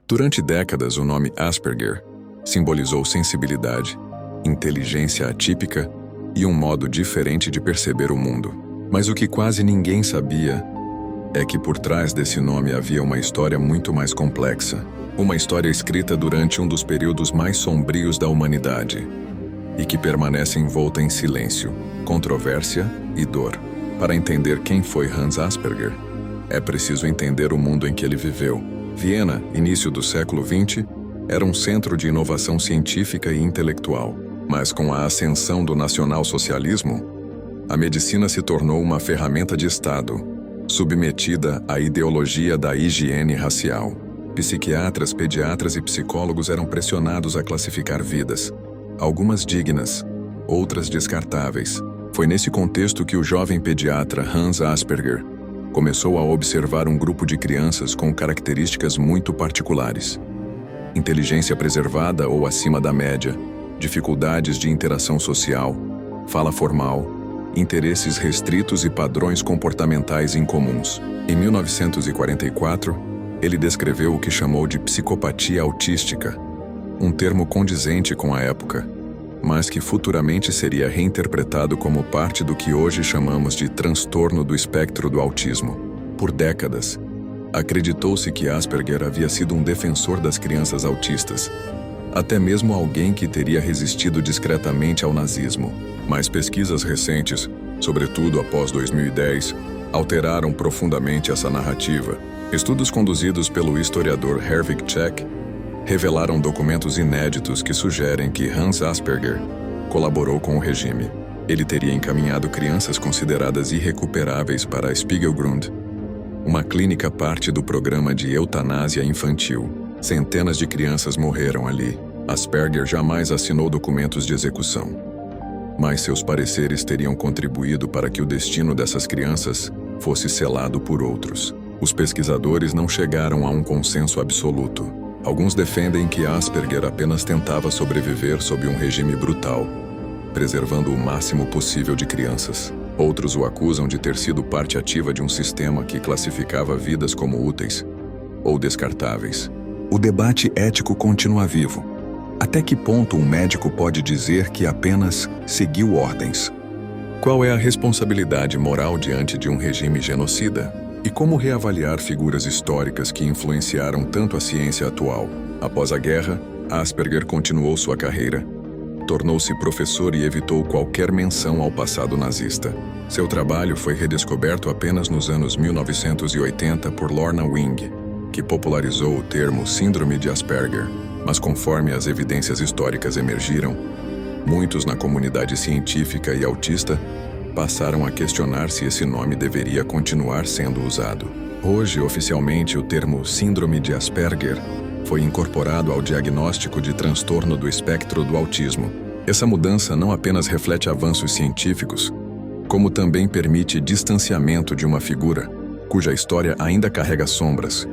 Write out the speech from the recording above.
Durante décadas, o nome Asperger simbolizou sensibilidade, inteligência atípica e um modo diferente de perceber o mundo. Mas o que quase ninguém sabia é que por trás desse nome havia uma história muito mais complexa. Uma história escrita durante um dos períodos mais sombrios da humanidade e que permanece envolta em silêncio, controvérsia e dor. Para entender quem foi Hans Asperger, é preciso entender o mundo em que ele viveu. Viena, início do século XX, era um centro de inovação científica e intelectual. Mas com a ascensão do nacionalsocialismo, a medicina se tornou uma ferramenta de Estado, submetida à ideologia da higiene racial. Psiquiatras, pediatras e psicólogos eram pressionados a classificar vidas, algumas dignas, outras descartáveis. Foi nesse contexto que o jovem pediatra Hans Asperger começou a observar um grupo de crianças com características muito particulares. Inteligência preservada ou acima da média, dificuldades de interação social, fala formal, interesses restritos e padrões comportamentais incomuns. Em 1944, ele descreveu o que chamou de psicopatia autística, um termo condizente com a época, mas que futuramente seria reinterpretado como parte do que hoje chamamos de transtorno do espectro do autismo. Por décadas, acreditou-se que Asperger havia sido um defensor das crianças autistas, até mesmo alguém que teria resistido discretamente ao nazismo. Mas pesquisas recentes, sobretudo após 2010, alteraram profundamente essa narrativa. Estudos conduzidos pelo historiador Herwig Check revelaram documentos inéditos que sugerem que Hans Asperger colaborou com o regime. Ele teria encaminhado crianças consideradas irrecuperáveis para a Spiegelgrund, uma clínica parte do programa de eutanásia infantil. Centenas de crianças morreram ali. Asperger jamais assinou documentos de execução, mas seus pareceres teriam contribuído para que o destino dessas crianças fosse selado por outros. Os pesquisadores não chegaram a um consenso absoluto. Alguns defendem que Asperger apenas tentava sobreviver sob um regime brutal, preservando o máximo possível de crianças. Outros o acusam de ter sido parte ativa de um sistema que classificava vidas como úteis ou descartáveis. O debate ético continua vivo. Até que ponto um médico pode dizer que apenas seguiu ordens? Qual é a responsabilidade moral diante de um regime genocida? E como reavaliar figuras históricas que influenciaram tanto a ciência atual? Após a guerra, Asperger continuou sua carreira. Tornou-se professor e evitou qualquer menção ao passado nazista. Seu trabalho foi redescoberto apenas nos anos 1980 por Lorna Wing, que popularizou o termo Síndrome de Asperger. Mas conforme as evidências históricas emergiram, muitos na comunidade científica e autista passaram a questionar se esse nome deveria continuar sendo usado. Hoje, oficialmente, o termo Síndrome de Asperger foi incorporado ao diagnóstico de transtorno do espectro do autismo. Essa mudança não apenas reflete avanços científicos, como também permite distanciamento de uma figura cuja história ainda carrega sombras